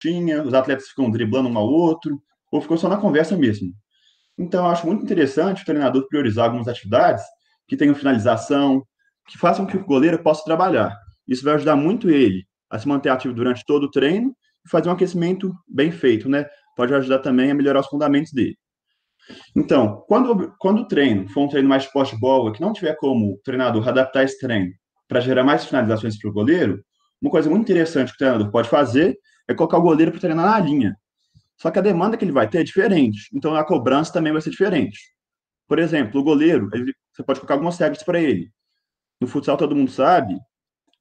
tinha, os atletas ficam driblando um ao outro, ou ficou só na conversa mesmo. Então, eu acho muito interessante o treinador priorizar algumas atividades que tenham finalização, que façam que o goleiro possa trabalhar. Isso vai ajudar muito ele a se manter ativo durante todo o treino e fazer um aquecimento bem feito, né? Pode ajudar também a melhorar os fundamentos dele. Então, quando o treino for um treino mais de poste-bola, que não tiver como o treinador adaptar esse treino para gerar mais finalizações para o goleiro, uma coisa muito interessante que o treinador pode fazer é colocar o goleiro para treinar na linha. Só que a demanda que ele vai ter é diferente, então a cobrança também vai ser diferente. Por exemplo, o goleiro, você pode colocar algumas regras para ele. No futsal, todo mundo sabe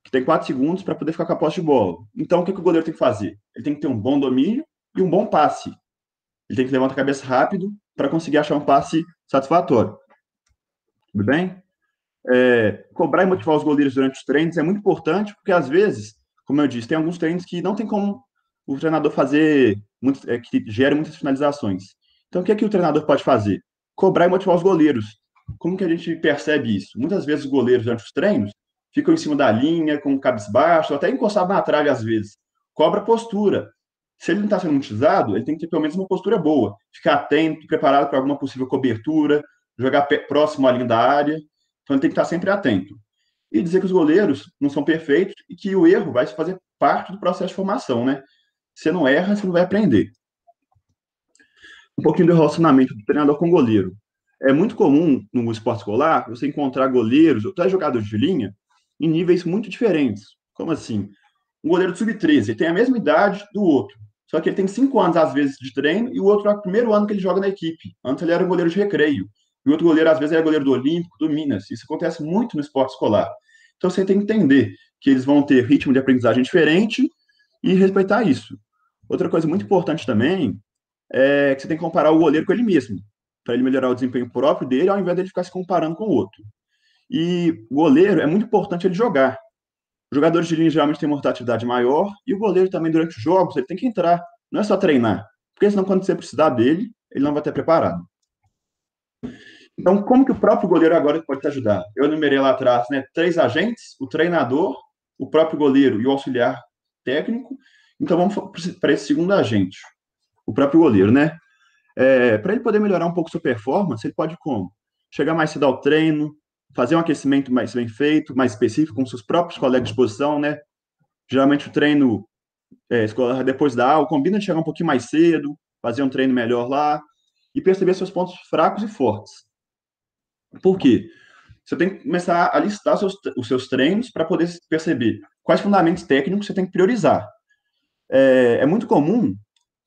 que tem 4 segundos para poder ficar com a posse de bola. Então, o que o goleiro tem que fazer? Ele tem que ter um bom domínio e um bom passe. Ele tem que levantar a cabeça rápido para conseguir achar um passe satisfatório. Tudo bem? Cobrar e motivar os goleiros durante os treinos é muito importante, porque às vezes, como eu disse, tem alguns treinos que não tem como o treinador fazer, que gera muitas finalizações. Então, o que o treinador pode fazer? Cobrar e motivar os goleiros. Como que a gente percebe isso? Muitas vezes os goleiros, durante os treinos, ficam em cima da linha, com o cabisbaixo, até encostado na trave às vezes. Cobra postura. Se ele não está sendo utilizado, ele tem que ter pelo menos uma postura boa. Ficar atento, preparado para alguma possível cobertura, jogar próximo à linha da área. Então ele tem que estar sempre atento. E dizer que os goleiros não são perfeitos e que o erro vai fazer parte do processo de formação, né? Você não erra, você não vai aprender. Um pouquinho do relacionamento do treinador com o goleiro. É muito comum no esporte escolar você encontrar goleiros ou até jogadores de linha em níveis muito diferentes. Como assim? Um goleiro de sub-13 tem a mesma idade do outro, só que ele tem 5 anos, às vezes, de treino, e o outro é o primeiro ano que ele joga na equipe. Antes ele era um goleiro de recreio. E o outro goleiro, às vezes, é goleiro do Olímpico, do Minas. Isso acontece muito no esporte escolar. Então você tem que entender que eles vão ter ritmo de aprendizagem diferente e respeitar isso. Outra coisa muito importante também é que você tem que comparar o goleiro com ele mesmo, para ele melhorar o desempenho próprio dele, ao invés dele ficar se comparando com o outro. E o goleiro, é muito importante ele jogar. Os jogadores de linha geralmente têm uma rotatividade maior, e o goleiro também, durante os jogos, ele tem que entrar. Não é só treinar, porque senão, quando você precisar dele, ele não vai ter preparado. Então, como que o próprio goleiro agora pode te ajudar? Eu enumerei lá atrás, né, 3 agentes: o treinador, o próprio goleiro e o auxiliar técnico. Então, vamos para esse segundo agente, o próprio goleiro, né? Para ele poder melhorar um pouco sua performance, ele pode como? Chegar mais cedo ao treino, fazer um aquecimento mais bem feito, mais específico, com seus próprios colegas de posição, né? Geralmente o treino escolar depois da aula, combina de chegar um pouquinho mais cedo, fazer um treino melhor lá e perceber seus pontos fracos e fortes. Por quê? Você tem que começar a listar os seus treinos para poder perceber quais fundamentos técnicos você tem que priorizar. É muito comum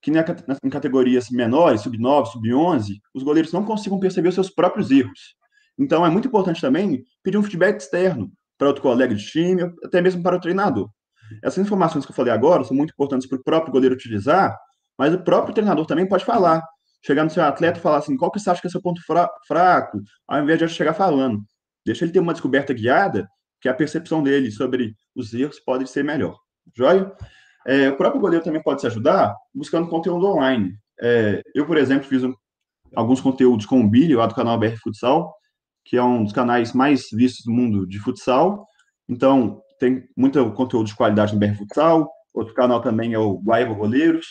que em categorias menores, sub-9, sub-11, os goleiros não consigam perceber os seus próprios erros. Então, é muito importante também pedir um feedback externo para outro colega de time, até mesmo para o treinador. Essas informações que eu falei agora são muito importantes para o próprio goleiro utilizar, mas o próprio treinador também pode falar. Chegar no seu atleta e falar assim, qual que você acha que é seu ponto fraco, ao invés de chegar falando. Deixa ele ter uma descoberta guiada, que a percepção dele sobre os erros pode ser melhor. Joia? O próprio goleiro também pode se ajudar buscando conteúdo online. Eu, por exemplo, fiz alguns conteúdos com o Billy, lá do canal BR Futsal, que é um dos canais mais vistos do mundo de futsal. Então, tem muito conteúdo de qualidade no BR Futsal. Outro canal também é o Guaíba Goleiros.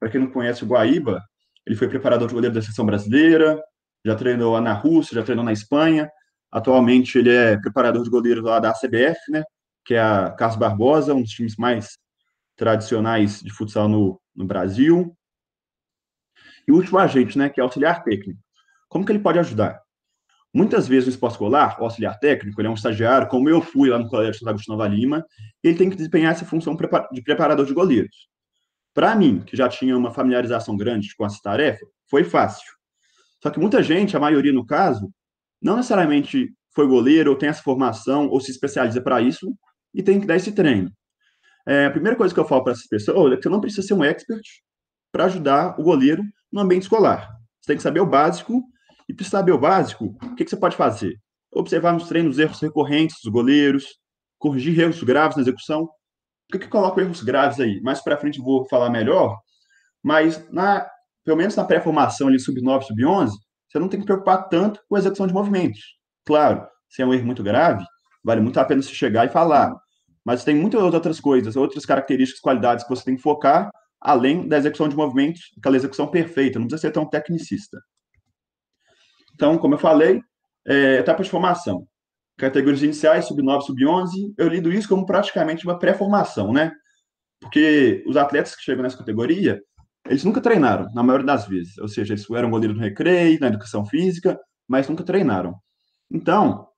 Para quem não conhece o Guaíba, ele foi preparador de goleiro da seleção brasileira, já treinou lá na Rússia, já treinou na Espanha. Atualmente, ele é preparador de goleiros lá da CBF, né? Que é a Carlos Barbosa, um dos times mais tradicionais de futsal no Brasil. E o último agente, né, que é auxiliar técnico. Como que ele pode ajudar? Muitas vezes no esporte escolar, o auxiliar técnico, ele é um estagiário, como eu fui lá no Colégio Santo Agostinho Nova Lima, ele tem que desempenhar essa função de preparador de goleiros. Para mim, que já tinha uma familiarização grande com essa tarefa, foi fácil. Só que muita gente, a maioria no caso, não necessariamente foi goleiro, ou tem essa formação, ou se especializa para isso, e tem que dar esse treino. A primeira coisa que eu falo para essas pessoas é que você não precisa ser um expert para ajudar o goleiro no ambiente escolar. Você tem que saber o básico, e para saber o básico, o que você pode fazer? Observar nos treinos erros recorrentes dos goleiros, corrigir erros graves na execução. Por que eu coloco erros graves aí? Mais para frente eu vou falar melhor, mas pelo menos na pré-formação ali, sub-9, sub-11, você não tem que preocupar tanto com a execução de movimentos. Claro, se é um erro muito grave, vale muito a pena você chegar e falar. Mas tem muitas outras coisas, outras características, qualidades que você tem que focar, além da execução de movimentos, aquela execução perfeita, não precisa ser tão tecnicista. Então, como eu falei, etapa de formação. Categorias iniciais, sub-9, sub-11, eu lido isso como praticamente uma pré-formação, né? Porque os atletas que chegam nessa categoria, eles nunca treinaram, na maioria das vezes. Ou seja, eles eram goleiros no recreio, na educação física, mas nunca treinaram. Então,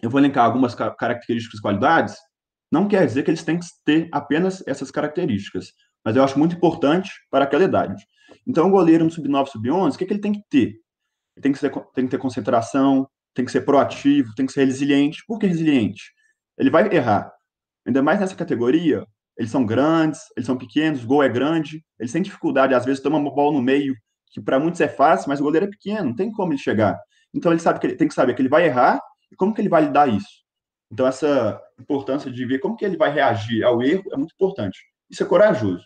eu vou elencar algumas características e qualidades. Não quer dizer que eles têm que ter apenas essas características, mas eu acho muito importante para aquela idade. Então, o goleiro no sub-9, sub-11, o que ele tem que ter? Ele tem que ter concentração, tem que ser proativo, tem que ser resiliente. Por que resiliente? Ele vai errar. Ainda mais nessa categoria, eles são grandes, eles são pequenos, o gol é grande, eles têm dificuldade, às vezes, toma uma bola no meio, que para muitos é fácil, mas o goleiro é pequeno, não tem como ele chegar. Então ele sabe que ele tem que saber que ele vai errar e como que ele vai lidar isso. Então essa importância de ver como que ele vai reagir ao erro é muito importante. Isso é corajoso.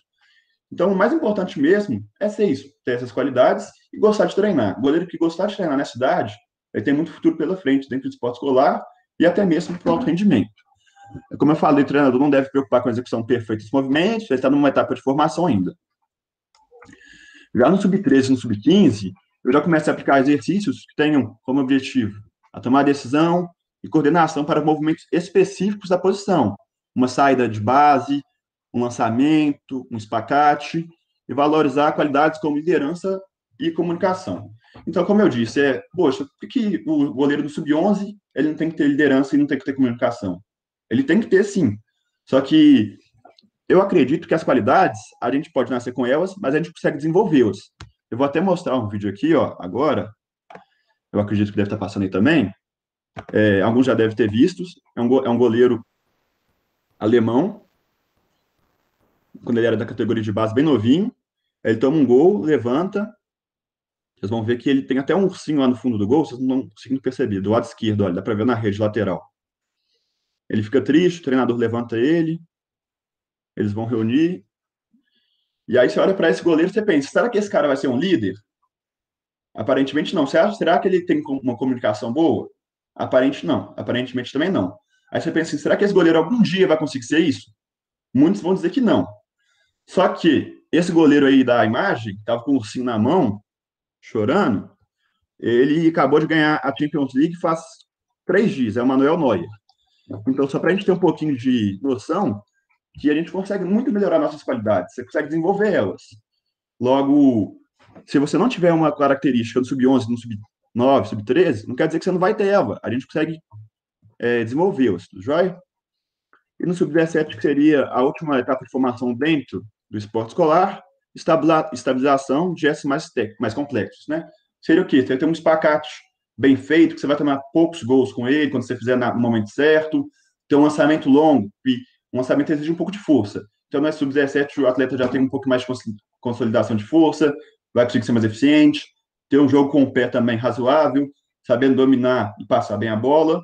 Então o mais importante mesmo é ser isso, ter essas qualidades e gostar de treinar. O goleiro que gostar de treinar nessa idade, ele tem muito futuro pela frente, dentro do esporte escolar e até mesmo para o alto rendimento. Como eu falei, o treinador não deve preocupar com a execução perfeita dos movimentos, ele está numa etapa de formação ainda. Já no sub-13 e no sub-15, eu já começo a aplicar exercícios que tenham como objetivo a tomar decisão e coordenação para movimentos específicos da posição. Uma saída de base, um lançamento, um espacate, e valorizar qualidades como liderança e comunicação. Então, como eu disse, poxa, por que o goleiro do sub-11 ele não tem que ter liderança e não tem que ter comunicação? Ele tem que ter, sim. Só que eu acredito que as qualidades, a gente pode nascer com elas, mas a gente consegue desenvolvê-las. Eu vou até mostrar um vídeo aqui, ó, agora. Eu acredito que deve estar passando aí também. Alguns já devem ter visto. É um goleiro alemão, quando ele era da categoria de base, bem novinho. Ele toma um gol, levanta. Vocês vão ver que ele tem até um ursinho lá no fundo do gol, vocês não estão conseguindo perceber. Do lado esquerdo, olha, dá para ver na rede lateral. Ele fica triste, o treinador levanta ele, eles vão reunir. E aí você olha para esse goleiro e você pensa, será que esse cara vai ser um líder? Aparentemente não. Será que ele tem uma comunicação boa? Aparentemente também não. Aí você pensa assim, será que esse goleiro algum dia vai conseguir ser isso? Muitos vão dizer que não. Só que esse goleiro aí da imagem, que estava com o ursinho na mão, chorando, ele acabou de ganhar a Champions League faz 3 dias, é o Manuel Neuer. Então, só para a gente ter um pouquinho de noção, que a gente consegue muito melhorar nossas qualidades, você consegue desenvolver elas. Logo, se você não tiver uma característica no sub-11, no sub-9, sub-13, não quer dizer que você não vai ter ela. A gente consegue desenvolvê-las, tudo jóia? E no sub-17, que seria a última etapa de formação dentro do esporte escolar, estabilização de gestos mais complexos, né? Seria o quê? Você vai ter um espacate bem feito, que você vai tomar poucos gols com ele, quando você fizer no momento certo, ter um lançamento longo, e um lançamento exige um pouco de força. Então, no sub-17, o atleta já tem um pouco mais de consolidação de força, vai conseguir ser mais eficiente, ter um jogo com o pé também razoável, sabendo dominar e passar bem a bola.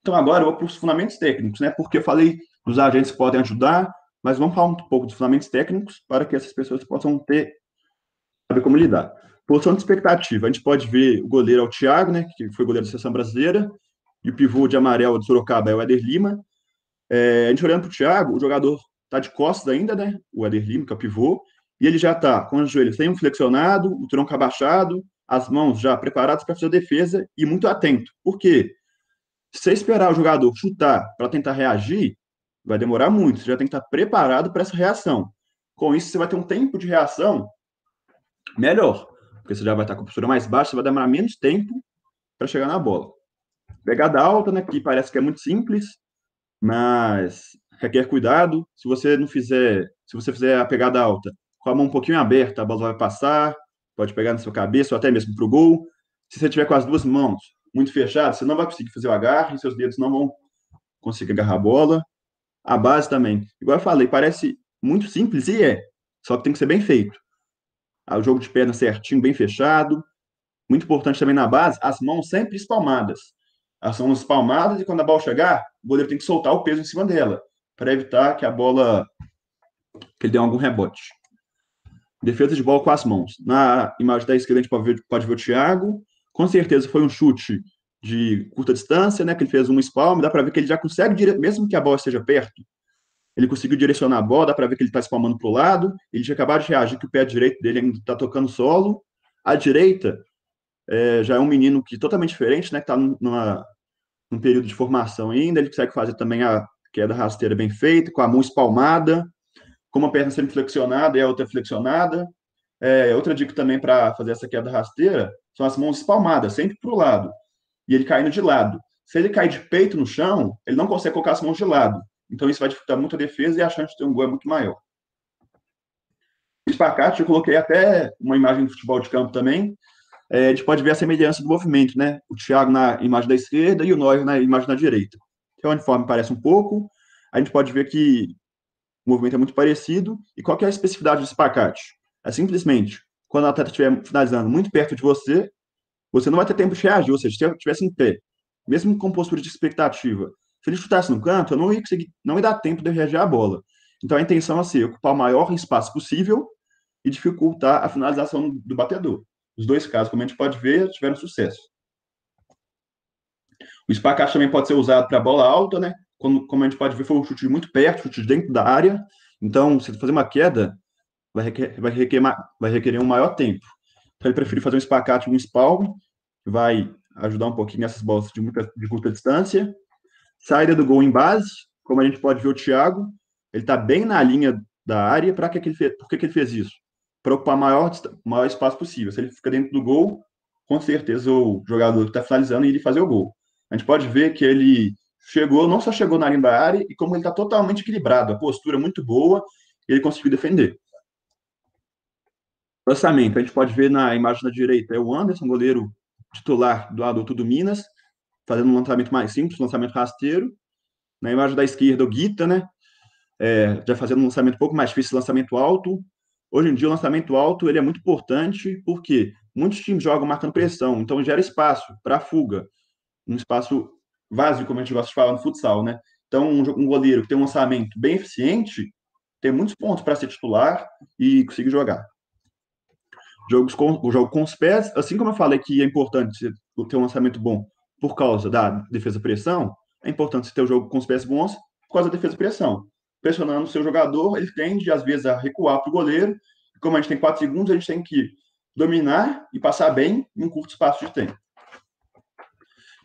Então, agora eu vou para os fundamentos técnicos, né? Porque eu falei dos agentes que podem ajudar, mas vamos falar um pouco dos fundamentos técnicos para que essas pessoas possam saber como lidar. Posição de expectativa, a gente pode ver o goleiro é o Thiago, né? Que foi goleiro da seleção brasileira, e o pivô de amarelo de Sorocaba é o Éder Lima. A gente olhando para o Thiago, o jogador está de costas ainda, né? O Éder Lima, que é o pivô, e ele já está com os joelhos sempre flexionado, o tronco abaixado, as mãos já preparadas para fazer a defesa e muito atento. Por quê? Se você esperar o jogador chutar para tentar reagir, vai demorar muito. Você já tem que estar preparado para essa reação. Com isso, você vai ter um tempo de reação melhor, porque você já vai estar com a postura mais baixa, você vai demorar menos tempo para chegar na bola. Pegada alta, né, que parece que é muito simples, mas requer cuidado. Se você fizer a pegada alta com a mão um pouquinho aberta, a bola vai passar, pode pegar na sua cabeça ou até mesmo para o gol. Se você tiver com as duas mãos muito fechadas, você não vai conseguir fazer o agarre, seus dedos não vão conseguir agarrar a bola. A base também, igual eu falei, parece muito simples e só que tem que ser bem feito. O jogo de perna certinho, bem fechado. Muito importante também na base, as mãos sempre espalmadas. As mãos espalmadas e quando a bola chegar, o goleiro tem que soltar o peso em cima dela, para evitar que a bola, que ele dê algum rebote. Defesa de bola com as mãos. Na imagem da esquerda a gente pode ver o Thiago. Com certeza foi um chute de curta distância, né? Que ele fez um espalme, dá para ver que ele já consegue, mesmo que a bola esteja perto, Ele conseguiu direcionar a bola, dá para ver que ele está espalmando para o lado. Ele tinha acabado de reagir que o pé direito dele ainda está tocando solo. A direita já é um menino que totalmente diferente, né? Que está num período de formação ainda. Ele consegue fazer também a queda rasteira bem feita, com a mão espalmada, com uma perna sempre flexionada e a outra flexionada. Outra dica também para fazer essa queda rasteira são as mãos espalmadas, sempre para o lado. E ele caindo de lado. Se ele cair de peito no chão, ele não consegue colocar as mãos de lado. Então isso vai dificultar muito a defesa e a chance de ter um gol é muito maior. O espacate, eu coloquei até uma imagem de futebol de campo também. A gente pode ver a semelhança do movimento, né? O Thiago na imagem da esquerda e o Neuer na imagem da direita. Então, o uniforme parece um pouco. A gente pode ver que o movimento é muito parecido. E qual que é a especificidade do espacate? É simplesmente, quando o atleta estiver finalizando muito perto de você, você não vai ter tempo de reagir, ou seja, se ele estivesse em pé, mesmo com postura de expectativa, se ele chutasse no canto, eu não ia conseguir, não ia dar tempo de reagir à bola. Então a intenção é ser ocupar o maior espaço possível e dificultar a finalização do batedor. Os dois casos, como a gente pode ver, tiveram sucesso. O espacate também pode ser usado para bola alta, né? Como a gente pode ver, foi um chute muito perto, chute dentro da área. Então, se ele fazer uma queda, vai requerer um maior tempo. Então, ele prefere fazer um espacate, um spawn, que vai ajudar um pouquinho nessas bolas de curta distância. Saída do gol em base, como a gente pode ver o Thiago, ele está bem na linha da área. Por que ele fez isso? Para ocupar maior espaço possível. Se ele fica dentro do gol, com certeza o jogador está finalizando e ele fazer o gol. A gente pode ver que ele não só chegou na linha da área, e como ele está totalmente equilibrado, a postura é muito boa, e ele conseguiu defender. Lançamento, a gente pode ver na imagem da direita, é o Anderson, goleiro titular do Adulto do Minas, fazendo um lançamento mais simples, um lançamento rasteiro. Na imagem da esquerda, o Guita, né? Já fazendo um lançamento um pouco mais difícil, lançamento alto. Hoje em dia, o lançamento alto ele é muito importante, porque muitos times jogam marcando pressão, então gera espaço para fuga, um espaço vazio, como a gente gosta de falar no futsal, né? Então, um goleiro que tem um lançamento bem eficiente tem muitos pontos para ser titular e conseguir jogar. O jogo com os pés, assim como eu falei que é importante ter um lançamento bom por causa da defesa-pressão, é importante ter o jogo com os pés bons por causa da defesa-pressão. Pressionando o seu jogador, ele tende, às vezes, a recuar para o goleiro. E como a gente tem 4 segundos, a gente tem que dominar e passar bem em um curto espaço de tempo.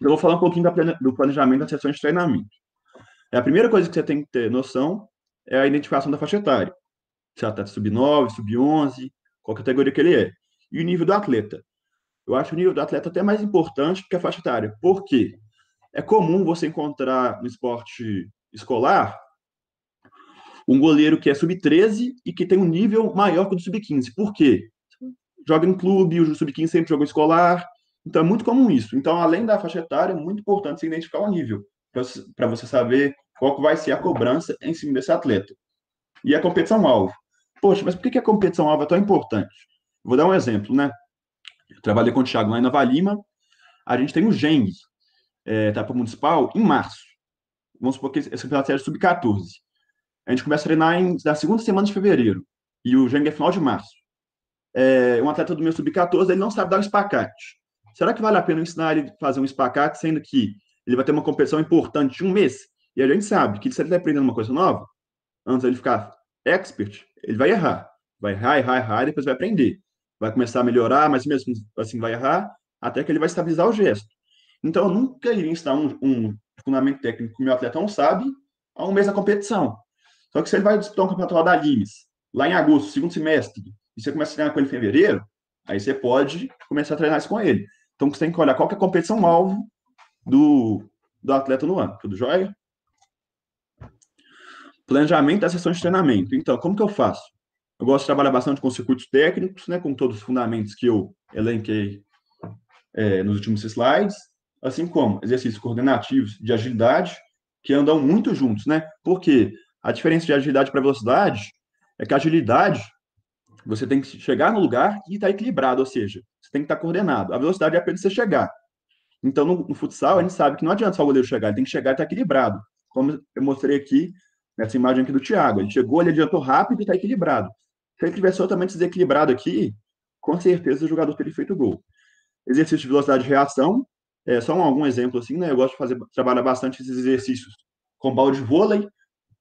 Eu vou falar um pouquinho do planejamento das sessões de treinamento. A primeira coisa que você tem que ter noção é a identificação da faixa etária. Se ela está sub-9, sub-11, qual categoria que ele é. E o nível do atleta. Eu acho o nível do atleta até mais importante que a faixa etária. Por quê? É comum você encontrar no esporte escolar um goleiro que é sub-13 e que tem um nível maior que o do sub-15. Por quê? Joga em clube, o sub-15 sempre jogou escolar. Então é muito comum isso. Então, além da faixa etária, é muito importante você identificar o nível, para você saber qual que vai ser a cobrança em cima desse atleta. E a competição-alvo. Poxa, mas por que a competição-alvo é tão importante? Vou dar um exemplo, né? Eu trabalhei com o Thiago lá em Nova Lima. A gente tem o Geng, etapa municipal, em março. Vamos supor que esse campeonato é sub-14. A gente começa a treinar na segunda semana de fevereiro. E o Geng é final de março. Um atleta do meu sub-14, ele não sabe dar um espacate. Será que vale a pena ensinar ele a fazer um espacate, sendo que ele vai ter uma competição importante de um mês? E a gente sabe que se ele está aprendendo uma coisa nova, antes de ele ficar expert, ele vai errar. Vai errar, e depois vai aprender. Vai começar a melhorar, mas mesmo assim vai errar, até que ele vai estabilizar o gesto. Então, eu nunca iria ensinar um fundamento técnico que o meu atleta não sabe a um mês da competição. Só que se ele vai disputar um campeonato lá da Limes, lá em agosto, segundo semestre, e você começa a treinar com ele em fevereiro, aí você pode começar a treinar isso com ele. Então, você tem que olhar qual que é a competição-alvo do atleta no ano. Tudo jóia? Planejamento das sessões de treinamento. Então, como que eu faço? Eu gosto de trabalhar bastante com circuitos técnicos, né, com todos os fundamentos que eu elenquei nos últimos slides, assim como exercícios coordenativos de agilidade, que andam muito juntos, né? Porque a diferença de agilidade para velocidade é que a agilidade você tem que chegar no lugar e estar equilibrado, ou seja, você tem que estar coordenado. A velocidade é apenas você chegar. Então, no futsal, a gente sabe que não adianta só o goleiro chegar, ele tem que chegar e estar equilibrado. Como eu mostrei aqui, nessa imagem aqui do Thiago. Ele chegou, ele adiantou rápido e está equilibrado. Se ele tivesse totalmente desequilibrado aqui, com certeza o jogador teria feito o gol. Exercício de velocidade de reação, só algum exemplo assim, né? Eu gosto de trabalhar bastante esses exercícios com balde de vôlei,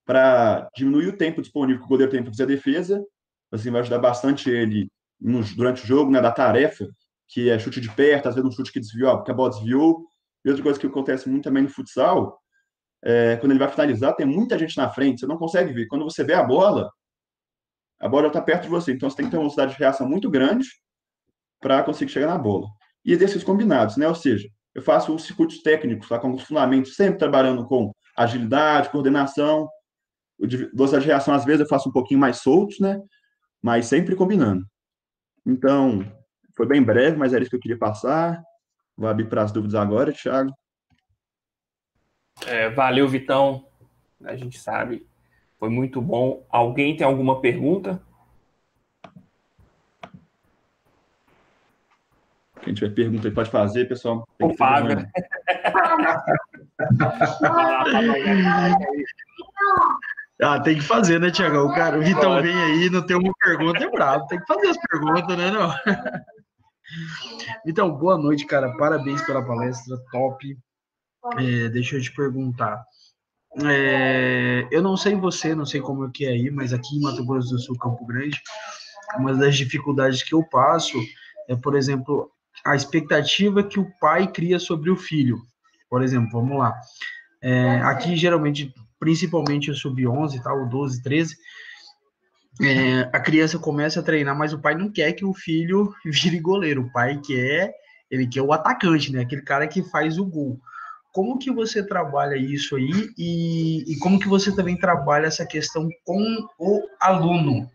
para diminuir o tempo disponível que o goleiro tem para fazer a defesa. Assim, vai ajudar bastante ele durante o jogo, né, da tarefa, que é chute de perto, às vezes um chute que desviou, porque a bola desviou. E outra coisa que acontece muito também no futsal, quando ele vai finalizar, tem muita gente na frente, você não consegue ver. Quando você vê a bola já está perto de você, então você tem que ter uma velocidade de reação muito grande para conseguir chegar na bola. E exercícios combinados, né? Ou seja, eu faço os circuitos técnicos, tá, com os fundamentos, sempre trabalhando com agilidade, coordenação, velocidade de reação, às vezes eu faço um pouquinho mais soltos, né? Mas sempre combinando. Então, foi bem breve, mas era isso que eu queria passar. Vou abrir para as dúvidas agora, Thiago. Valeu, Vitão. A gente sabe. Foi muito bom. Alguém tem alguma pergunta? Quem tiver pergunta aí pode fazer, pessoal. O Fábio. Tem que fazer, né, Tiagão? O Vitão vem aí, não tem uma pergunta, é bravo. Tem que fazer as perguntas, né, não? Vitão, boa noite, cara. Parabéns pela palestra, top. Deixa eu te perguntar. Eu não sei você, não sei como é que é aí, mas aqui em Mato Grosso do Sul, Campo Grande, uma das dificuldades que eu passo é, por exemplo, a expectativa que o pai cria sobre o filho. Por exemplo, vamos lá. Aqui, geralmente, principalmente o sub-11, tá, o 12, 13, a criança começa a treinar, mas o pai não quer que o filho vire goleiro. O pai ele quer o atacante, né? Aquele cara que faz o gol. Como que você trabalha isso aí e como que você também trabalha essa questão com o aluno?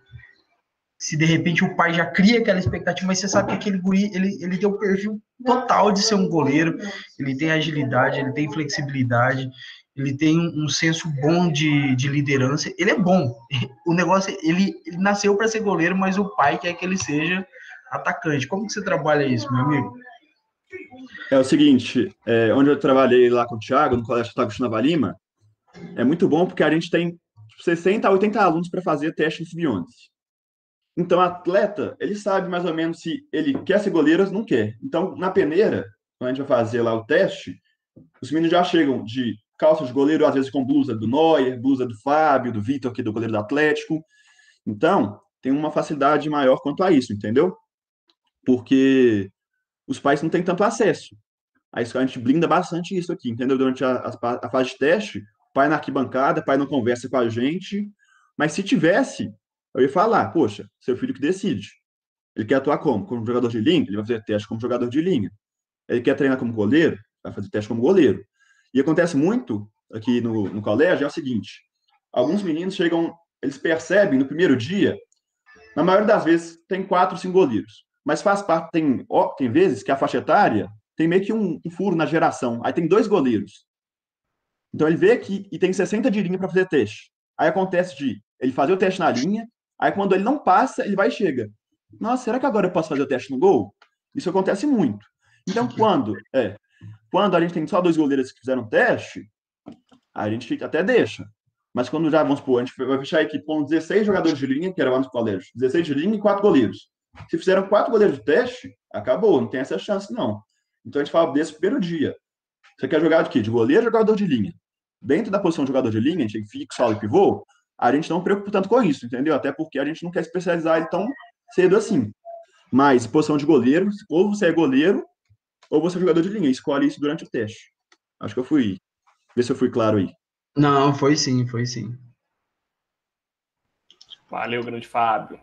Se de repente o pai já cria aquela expectativa, mas você sabe que aquele guri, ele tem o perfil total de ser um goleiro, ele tem agilidade, ele tem flexibilidade, ele tem um senso bom de liderança, ele é bom. O negócio, ele nasceu para ser goleiro, mas o pai quer que ele seja atacante. Como que você trabalha isso, meu amigo? É o seguinte, onde eu trabalhei lá com o Thiago, no Colégio Otávio Nova Lima, é muito bom porque a gente tem 60 a 80 alunos para fazer teste em sub-11. Então, o atleta, ele sabe mais ou menos se ele quer ser goleiro ou não quer. Então, na peneira, quando a gente vai fazer lá o teste, os meninos já chegam de calça de goleiro, às vezes com blusa do Neuer, blusa do Fábio, do Vitor, aqui do goleiro do Atlético. Então, tem uma facilidade maior quanto a isso, entendeu? Porque os pais não têm tanto acesso. Aí a gente blinda bastante isso aqui, entendeu? Durante a fase de teste, o pai na arquibancada, o pai não conversa com a gente, mas se tivesse, eu ia falar, poxa, seu filho que decide. Ele quer atuar como? Como jogador de linha? Ele vai fazer teste como jogador de linha. Ele quer treinar como goleiro? Vai fazer teste como goleiro. E acontece muito aqui no colégio, é o seguinte, alguns meninos chegam, eles percebem no primeiro dia, na maioria das vezes tem 4, 5 goleiros, mas faz parte, tem vezes que a faixa etária tem meio que um furo na geração. Aí tem 2 goleiros. Então ele vê que e tem 60 de linha para fazer teste. Aí acontece de ele fazer o teste na linha, aí quando ele não passa, ele vai e chega. Nossa, será que agora eu posso fazer o teste no gol? Isso acontece muito. Então, quando a gente tem só 2 goleiros que fizeram teste, a gente até deixa. Mas quando já, vamos supor, a gente vai fechar a equipe com 16 jogadores de linha, que era lá no colégio, 16 de linha e 4 goleiros. Se fizeram 4 goleiros de teste, acabou, não tem essa chance, não. Então a gente fala desse primeiro dia. Você quer jogar de quê? De goleiro ou jogador de linha? Dentro da posição de jogador de linha, a gente tem fixo, solo e pivô, a gente não preocupa tanto com isso, entendeu? Até porque a gente não quer especializar ele tão cedo assim. Mas posição de goleiro, ou você é goleiro, ou você é jogador de linha. Escolhe isso durante o teste. Acho que eu fui. Ver se eu fui claro aí. Não, foi sim, foi sim. Valeu, grande Fábio.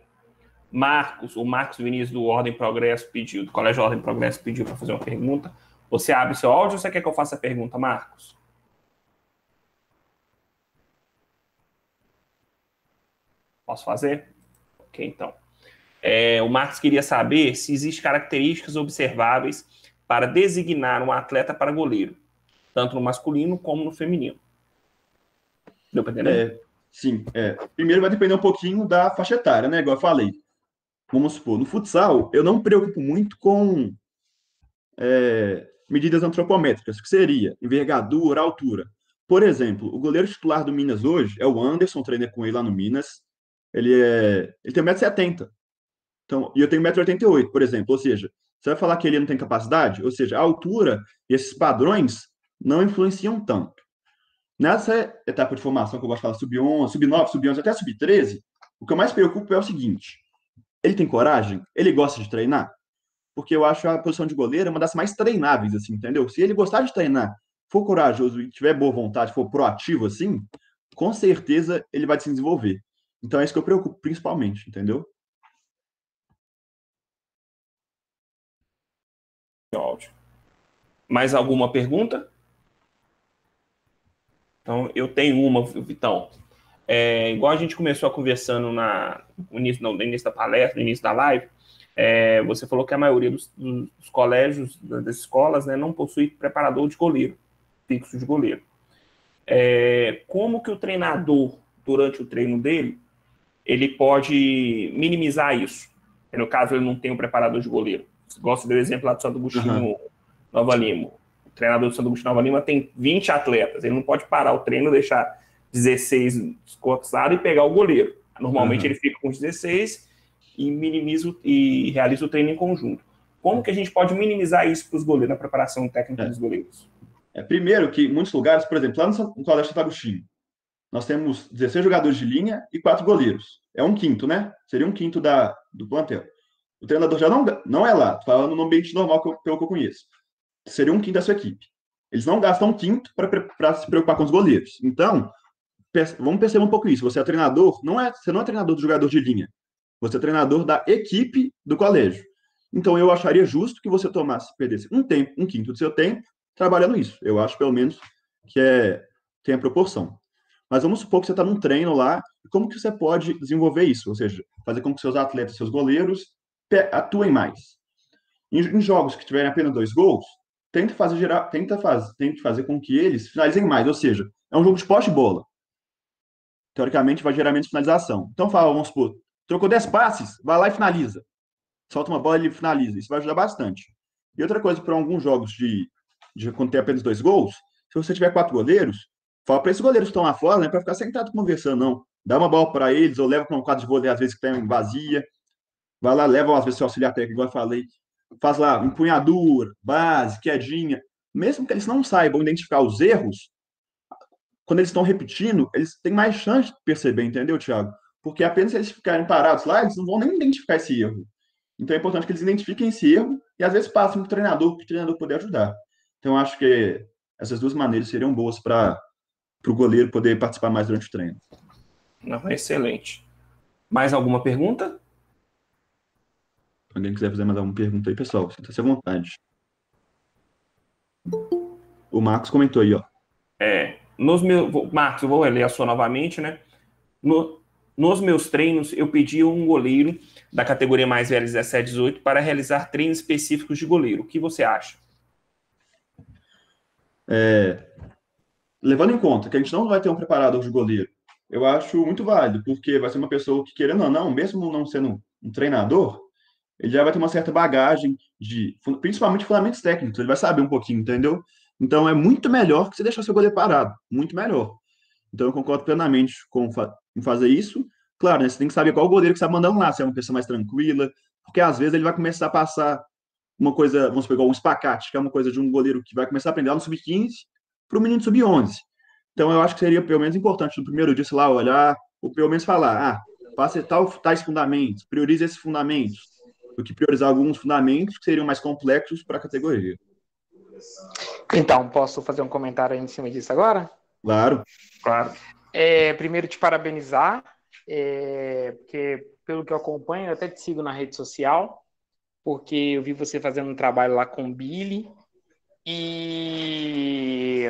O Marcos Vinícius do Ordem Progresso pediu, do Colégio Ordem Progresso pediu para fazer uma pergunta. Você abre seu áudio ou você quer que eu faça a pergunta, Marcos? Posso fazer? Ok, então. O Marcos queria saber se existem características observáveis para designar um atleta para goleiro, tanto no masculino como no feminino. Deu para entender? Sim. Primeiro vai depender um pouquinho da faixa etária, né? Igual eu falei. Vamos supor, no futsal, eu não me preocupo muito com medidas antropométricas, que seria envergadura, altura. Por exemplo, o goleiro titular do Minas hoje é o Anderson, treinei com ele lá no Minas. Ele tem 1,70 m. Então, e eu tenho 1,88 m, por exemplo. Ou seja, você vai falar que ele não tem capacidade? Ou seja, a altura e esses padrões não influenciam tanto. Nessa etapa de formação que eu gosto de falar, sub-11, sub-9, sub-11, até sub-13, o que eu mais preocupo é o seguinte: ele tem coragem? Ele gosta de treinar? Porque eu acho a posição de goleiro uma das mais treináveis, assim, entendeu? Se ele gostar de treinar, for corajoso e tiver boa vontade, for proativo, assim, com certeza ele vai se desenvolver. Então é isso que eu preocupo principalmente, entendeu? Áudio. Mais alguma pergunta? Então, eu tenho uma, Vitão. Igual a gente começou a conversando no início da palestra, no início da live, você falou que a maioria dos colégios, das escolas, né, não possui preparador de goleiro, fixo de goleiro. Como que o treinador, durante o treino dele, ele pode minimizar isso? No caso, ele não tem um preparador de goleiro. Gosto do exemplo lá do Santo Agostinho Nova Lima. O treinador do Santo Agostinho Nova Lima tem 20 atletas. Ele não pode parar o treino, deixar 16 descontados e pegar o goleiro. Normalmente ele fica com 16 e minimiza e realiza o treino em conjunto. Como que a gente pode minimizar isso para os goleiros, na preparação técnica dos goleiros? Primeiro que em muitos lugares, por exemplo, lá no Colégio Santo Agostinho, nós temos 16 jogadores de linha e 4 goleiros. É um quinto, né? Seria um quinto do plantel. O treinador já não é lá, falando no ambiente normal pelo que eu conheço. Seria um quinto da sua equipe. Eles não gastam um quinto para se preocupar com os goleiros. Então, vamos perceber um pouco isso. Você não é treinador do jogador de linha. Você é treinador da equipe do colégio. Então, eu acharia justo que você perdesse um quinto do seu tempo trabalhando isso. Eu acho, pelo menos, que tem a proporção. Mas vamos supor que você está num treino lá, e como que você pode desenvolver isso? Ou seja, fazer com que seus atletas, seus goleiros, atuem mais. Em jogos que tiverem apenas 2 gols, tente fazer com que eles finalizem mais. Ou seja, é um jogo de poste de bola. Teoricamente, vai gerar menos finalização. Então, vamos supor, trocou 10 passes, vai lá e finaliza. Solta uma bola e ele finaliza. Isso vai ajudar bastante. E outra coisa, para alguns jogos de quando tem apenas 2 gols, se você tiver 4 goleiros, fala para esses goleiros que estão lá fora, não é para ficar sentado conversando, não. Dá uma bola para eles, ou leva para um quadro de vôlei, às vezes que tem vazia. Vai lá, leva, às vezes, seu auxiliar técnico, igual eu falei. Faz lá, empunhadura, base, quedinha. Mesmo que eles não saibam identificar os erros, quando eles estão repetindo, eles têm mais chance de perceber, entendeu, Thiago? Porque apenas se eles ficarem parados lá, eles não vão nem identificar esse erro. Então é importante que eles identifiquem esse erro e às vezes passem para o treinador poder ajudar. Então eu acho que essas duas maneiras seriam boas para o goleiro poder participar mais durante o treino. Não, excelente. Mais alguma pergunta? Se alguém quiser fazer mais alguma pergunta aí, pessoal, sinta-se à vontade. O Marcos comentou aí, ó. Marcos, eu vou ler a sua novamente, né? Nos meus treinos, eu pedi um goleiro da categoria mais velha 17, 18 para realizar treinos específicos de goleiro. O que você acha? Levando em conta que a gente não vai ter um preparador de goleiro, eu acho muito válido, porque vai ser uma pessoa que, querendo ou não, mesmo não sendo um treinador, ele já vai ter uma certa bagagem principalmente fundamentos técnicos, ele vai saber um pouquinho, entendeu? Então é muito melhor que você deixar seu goleiro parado, muito melhor. Então eu concordo plenamente em fazer isso. Claro, né, você tem que saber qual goleiro que você está mandando lá, se é uma pessoa mais tranquila, porque às vezes ele vai começar a passar uma coisa, vamos pegar um espacate, que é uma coisa de um goleiro que vai começar a aprender lá no sub-15 para o menino sub-11. Então eu acho que seria pelo menos importante no primeiro dia, sei lá, olhar, ou pelo menos falar, faça tais fundamentos, priorize esses fundamentos, do que priorizar alguns fundamentos que seriam mais complexos para a categoria. Então, posso fazer um comentário aí em cima disso agora? Claro. Primeiro, te parabenizar, porque pelo que eu acompanho, eu até te sigo na rede social, porque eu vi você fazendo um trabalho lá com o Billy, e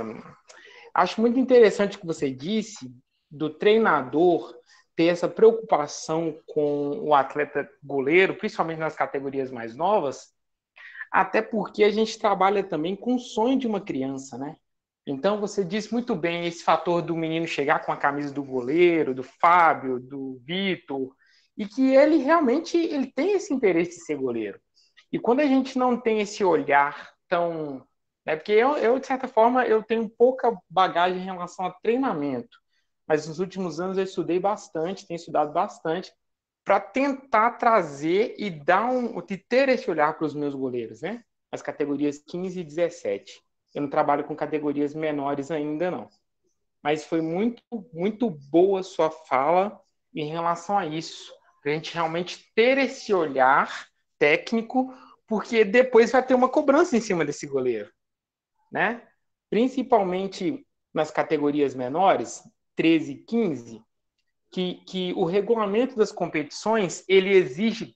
acho muito interessante o que você disse do treinador ter essa preocupação com o atleta goleiro, principalmente nas categorias mais novas, até porque a gente trabalha também com o sonho de uma criança, né? Então, você disse muito bem esse fator do menino chegar com a camisa do goleiro, do Fábio, do Vitor, e que ele realmente tem esse interesse de ser goleiro. E quando a gente não tem esse olhar tão... Porque eu, de certa forma, eu tenho pouca bagagem em relação a treinamento, mas nos últimos anos eu estudei bastante, tenho estudado bastante, para tentar trazer e ter esse olhar para os meus goleiros, né? As categorias 15 e 17. Eu não trabalho com categorias menores ainda, não. mas foi muito, muito boa a sua fala em relação a isso, para a gente realmente ter esse olhar técnico, porque depois vai ter uma cobrança em cima desse goleiro, né? Principalmente nas categorias menores, 13 e 15, que o regulamento das competições ele exige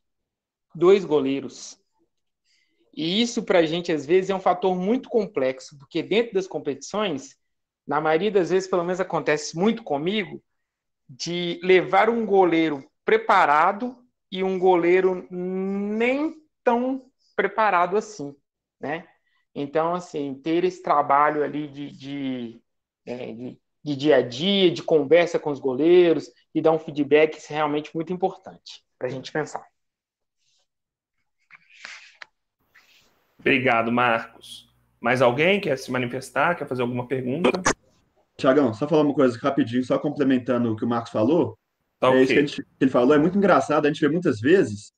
2 goleiros. E isso, para a gente, às vezes, é um fator muito complexo, porque dentro das competições, na maioria das vezes, pelo menos acontece muito comigo, de levar um goleiro preparado e um goleiro nem tão preparado assim, né? Então, assim, ter esse trabalho ali de dia a dia, de conversa com os goleiros e dar um feedback, isso é realmente muito importante para a gente pensar. Obrigado, Marcos. Mais alguém quer se manifestar, quer fazer alguma pergunta? Tiagão, só falar uma coisa rapidinho, só complementando o que o Marcos falou. Tá É isso que, ok. que ele falou, é muito engraçado. A gente vê muitas vezes,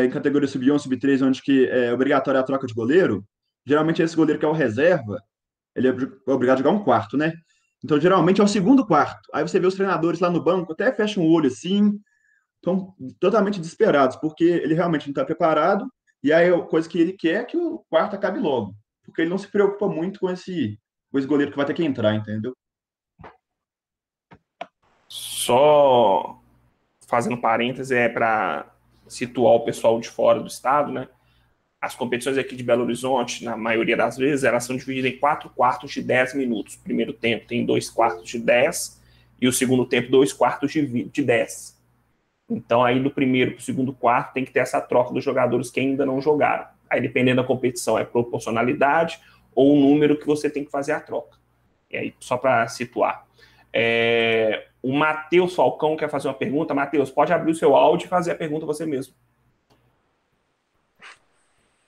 em categoria sub-11, sub-3, onde que é obrigatória a troca de goleiro. Geralmente esse goleiro que é o reserva, ele é obrigado a jogar um quarto, né? Então, geralmente é o segundo quarto. Aí você vê os treinadores lá no banco, até fecham o olho assim, estão totalmente desesperados, porque ele realmente não está preparado, e aí a coisa que ele quer é que o quarto acabe logo, porque ele não se preocupa muito com esse goleiro que vai ter que entrar, entendeu? Só fazendo parênteses, é para situar o pessoal de fora do estado, né? As competições aqui de Belo Horizonte, na maioria das vezes, elas são divididas em 4 quartos de 10 minutos. O primeiro tempo tem 2 quartos de 10 e o segundo tempo 2 quartos de 10. Então, aí do primeiro para o segundo quarto tem que ter essa troca dos jogadores que ainda não jogaram. Aí, dependendo da competição, é proporcionalidade ou o número que você tem que fazer a troca. E aí, só para situar. O Matheus Falcão quer fazer uma pergunta. Matheus, pode abrir o seu áudio e fazer a pergunta você mesmo.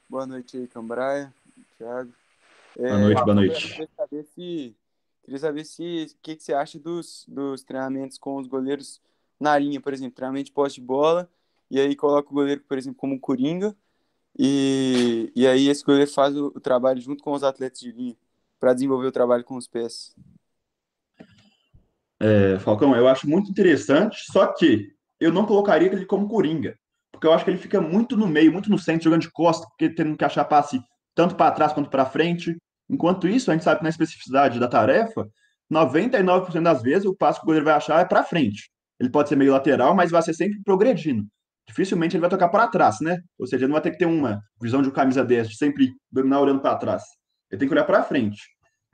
Boa noite aí, Cambraia, Thiago. Boa noite, boa noite. Queria saber se o que você acha dos treinamentos com os goleiros na linha, por exemplo, treinamento de posse de bola, e aí coloca o goleiro, por exemplo, como coringa, e aí esse goleiro faz o trabalho junto com os atletas de linha, para desenvolver o trabalho com os pés. Falcão, eu acho muito interessante, só que eu não colocaria ele como coringa, porque eu acho que ele fica muito no meio, muito no centro, jogando de costas, porque tendo que achar passe tanto para trás quanto para frente. Enquanto isso, a gente sabe que na especificidade da tarefa, 99% das vezes o passe que o goleiro vai achar é para frente. Ele pode ser meio lateral, mas vai ser sempre progredindo. Dificilmente ele vai tocar para trás, né? Ou seja, ele não vai ter que ter uma visão de um camisa 10, de sempre dominar olhando para trás. Ele tem que olhar para frente.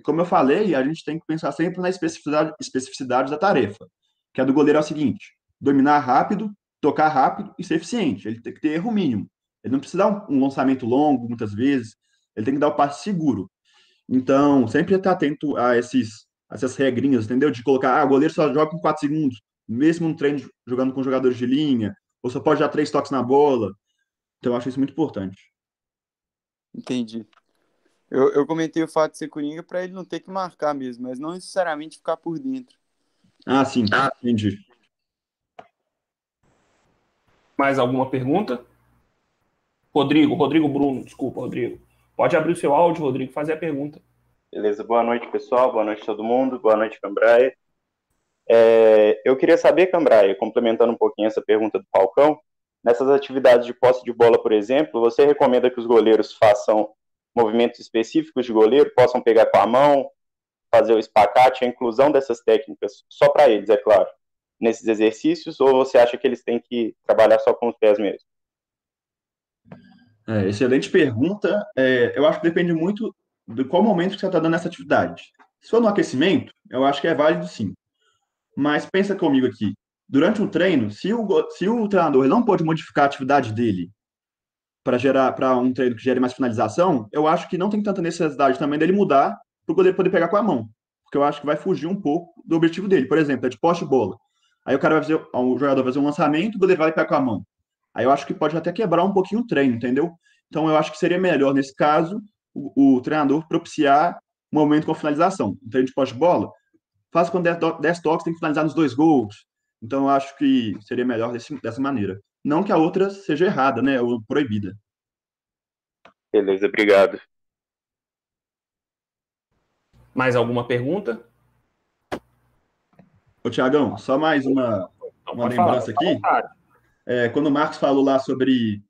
Como eu falei, a gente tem que pensar sempre na especificidade da tarefa, que a do goleiro é o seguinte: dominar rápido, tocar rápido e ser eficiente. Ele tem que ter erro mínimo. Ele não precisa dar um lançamento longo, muitas vezes. Ele tem que dar o passe seguro. Então, sempre estar atento essas regrinhas, entendeu? De colocar, o goleiro só joga com 4 segundos, mesmo no treino jogando com jogadores de linha, ou só pode dar 3 toques na bola. Então, eu acho isso muito importante. Entendi. Eu comentei o fato de ser coringa para ele não ter que marcar mesmo, mas não necessariamente ficar por dentro. Ah, sim, entendi. Mais alguma pergunta? Rodrigo Bruno, desculpa, Rodrigo. Pode abrir o seu áudio, Rodrigo, fazer a pergunta. Beleza, boa noite, pessoal, boa noite a todo mundo, boa noite, Cambraia. Eu queria saber, Cambraia, complementando um pouquinho essa pergunta do Falcão, nessas atividades de posse de bola, por exemplo, você recomenda que os goleiros façam movimentos específicos de goleiro, possam pegar com a mão, fazer o espacate, a inclusão dessas técnicas, só para eles, é claro, nesses exercícios, ou você acha que eles têm que trabalhar só com os pés mesmo? Excelente pergunta. Eu acho que depende muito de qual momento que você está dando essa atividade. Se for no aquecimento, eu acho que é válido sim. Mas pensa comigo aqui. Durante o treino, se o treinador não pode modificar a atividade dele para um treino que gere mais finalização, eu acho que não tem tanta necessidade também dele mudar para o goleiro poder pegar com a mão. Porque eu acho que vai fugir um pouco do objetivo dele. Por exemplo, é de poste de bola. Aí o jogador vai fazer um lançamento, o goleiro vai pegar com a mão. Aí eu acho que pode até quebrar um pouquinho o treino, entendeu? Então eu acho que seria melhor, nesse caso, o treinador propiciar um momento com finalização. Um treino de poste de bola, faz com 10 toques, tem que finalizar nos 2 gols. Então eu acho que seria melhor dessa maneira. Não que a outra seja errada, né? Ou proibida. Beleza, obrigado. Mais alguma pergunta? Ô, Tiagão, só mais uma lembrança aqui. Quando o Marcos falou lá sobre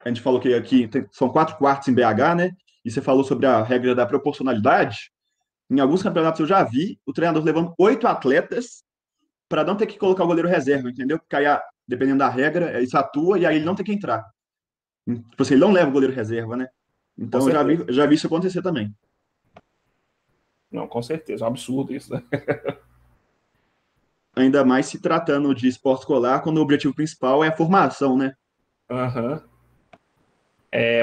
a gente falou que aqui são 4 quartos em BH, né? E você falou sobre a regra da proporcionalidade. Em alguns campeonatos eu já vi o treinador levando 8 atletas para não ter que colocar o goleiro reserva, entendeu? Porque aí, dependendo da regra, isso atua e aí ele não tem que entrar. Tipo assim, ele não leva o goleiro reserva, né? Então eu já vi isso acontecer também. Não, com certeza, é um absurdo isso, né? Ainda mais se tratando de esporte escolar, quando o objetivo principal é a formação, né? Uhum.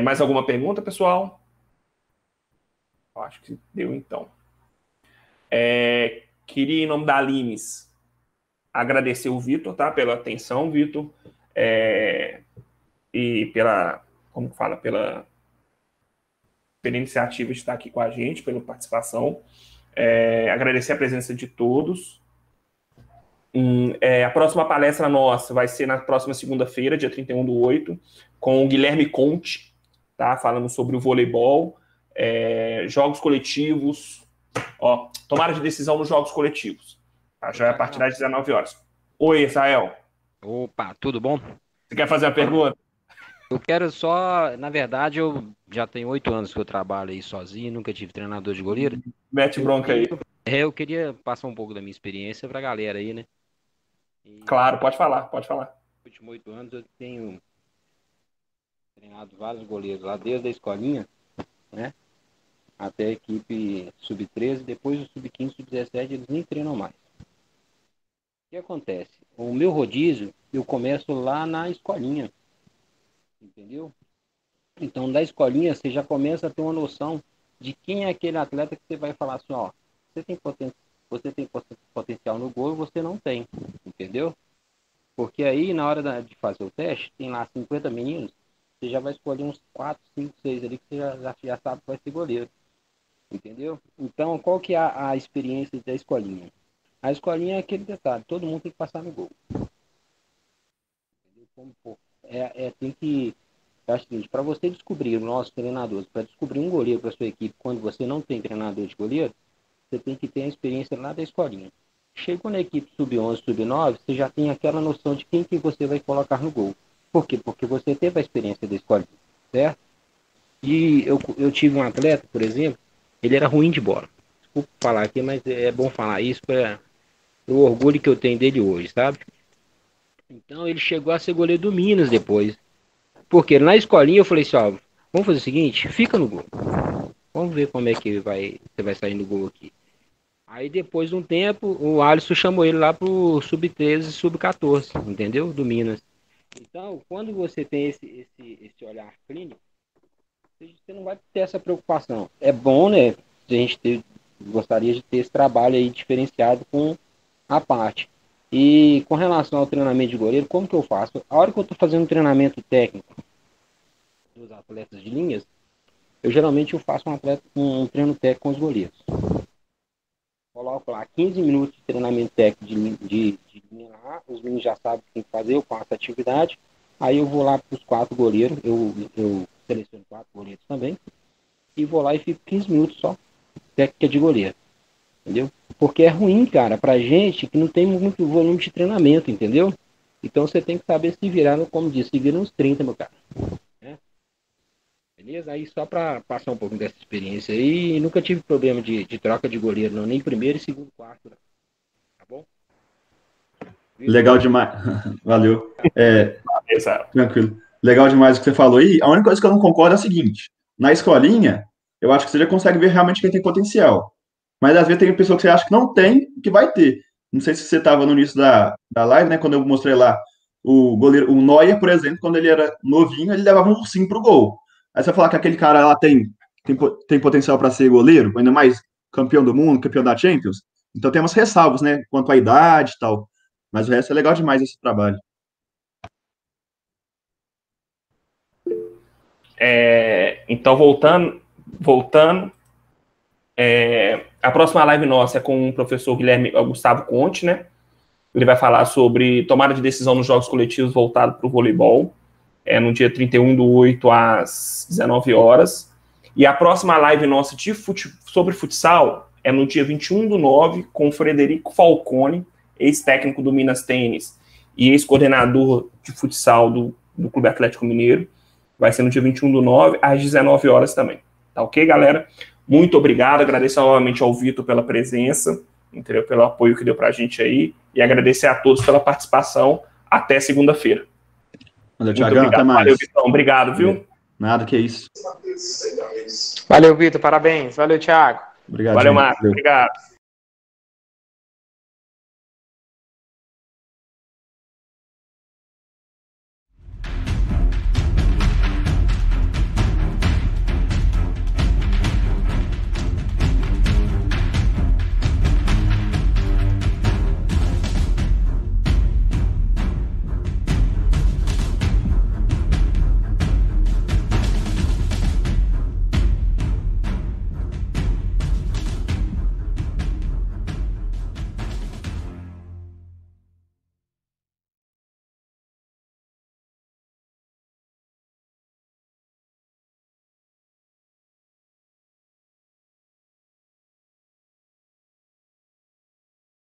Mais alguma pergunta, pessoal? Acho que deu, então. Queria, em nome da Limes, agradecer o Vitor, tá? Pela atenção, Vitor. E pela iniciativa de estar aqui com a gente, pela participação. Agradecer a presença de todos. A próxima palestra nossa vai ser na próxima segunda-feira, dia 31/8, com o Guilherme Conte, tá? Falando sobre o voleibol, jogos coletivos, tomada de decisão nos jogos coletivos. Tá? Já é a partir das 19 horas. Oi, Israel. Opa, tudo bom? Você quer fazer uma pergunta? Eu quero só, na verdade, eu já tenho 8 anos que eu trabalho aí sozinho, nunca tive treinador de goleiro. Mete bronca aí. Eu queria passar um pouco da minha experiência pra galera aí, né? Claro, pode falar. Nos últimos 8 anos eu tenho treinado vários goleiros lá, desde a escolinha, né? Até a equipe sub-13, depois o sub-15, sub-17, eles nem treinam mais. O que acontece? O meu rodízio, eu começo lá na escolinha, entendeu? Então, da escolinha, você já começa a ter uma noção de quem é aquele atleta que você vai falar assim, ó, você tem potencial no gol e você não tem, entendeu? Porque aí, na hora de fazer o teste, tem lá 50 meninos, você já vai escolher uns 4, 5, 6 ali que você já sabe que vai ser goleiro, entendeu? Então, qual que é a experiência da escolinha? A escolinha é aquele detalhe, todo mundo tem que passar no gol. Eu acho que para você descobrir, nossos treinadores, para descobrir um goleiro para sua equipe, quando você não tem treinador de goleiro, você tem que ter a experiência lá da escolinha. Chegou na equipe sub-11, sub-9, você já tem aquela noção de quem que você vai colocar no gol. Por quê? Porque você teve a experiência da escolinha, certo? E eu tive um atleta, por exemplo, ele era ruim de bola. Desculpa falar aqui, mas é bom falar isso para o orgulho que eu tenho dele hoje, sabe? Então ele chegou a ser goleiro do Minas depois. Porque na escolinha eu falei assim, ó, vamos fazer o seguinte, fica no gol. Vamos ver como é que você vai sair no gol aqui. Aí depois de um tempo, o Alisson chamou ele lá pro sub-13, sub-14, entendeu? Do Minas. Então, quando você tem esse olhar clínico, você não vai ter essa preocupação. É bom, né? A gente gostaria de ter esse trabalho aí diferenciado com a parte. E com relação ao treinamento de goleiro, como que eu faço? A hora que eu estou fazendo um treinamento técnico dos atletas de linhas, eu geralmente faço um treino técnico com os goleiros. Coloco lá 15 minutos de treinamento técnico de linha lá, os meninos já sabem o que tem que fazer, eu faço a atividade, aí eu vou lá para os 4 goleiros, eu seleciono 4 goleiros também, e vou lá e fico 15 minutos só, técnica de goleiro, entendeu? Porque é ruim, cara, pra gente que não tem muito volume de treinamento, entendeu? Então você tem que saber se virar, como disse, se virar uns 30, meu cara. Né? Beleza? Aí só pra passar um pouco dessa experiência aí, nunca tive problema de troca de goleiro, não, nem primeiro e segundo quarto. Não. Tá bom? Legal demais. Valeu. Tranquilo. Legal demais o que você falou aí. A única coisa que eu não concordo é a seguinte: na escolinha, eu acho que você já consegue ver realmente quem tem potencial. Mas às vezes tem pessoa que você acha que não tem, que vai ter. Não sei se você estava no início da live, né? Quando eu mostrei lá o goleiro, o Neuer, por exemplo, quando ele era novinho, ele levava um ursinho pro gol. Aí você vai falar que aquele cara lá tem potencial para ser goleiro, ainda mais campeão do mundo, campeão da Champions. Então tem umas ressalvas, né? Quanto à idade e tal. Mas o resto é legal demais esse trabalho. Então, voltando, a próxima live nossa é com o professor Gustavo Conte, né? Ele vai falar sobre tomada de decisão nos jogos coletivos voltado para o voleibol, no dia 31/8 às 19 horas. E a próxima live nossa sobre futsal é no dia 21/9 com o Frederico Falcone, ex-técnico do Minas Tênis e ex-coordenador de futsal do Clube Atlético Mineiro. Vai ser no dia 21/9, às 19 horas também. Tá ok, galera? Muito obrigado. Agradeço novamente ao Vitor pela presença, entendeu? Pelo apoio que deu pra gente aí. E agradecer a todos pela participação. Até segunda-feira. Valeu, Thiagão. Até mais. Valeu, Vitão. Obrigado, viu? Nada, que isso. Valeu, Vitor. Parabéns. Valeu, Thiago. Obrigado, Valeu, gente. Marcos. Obrigado.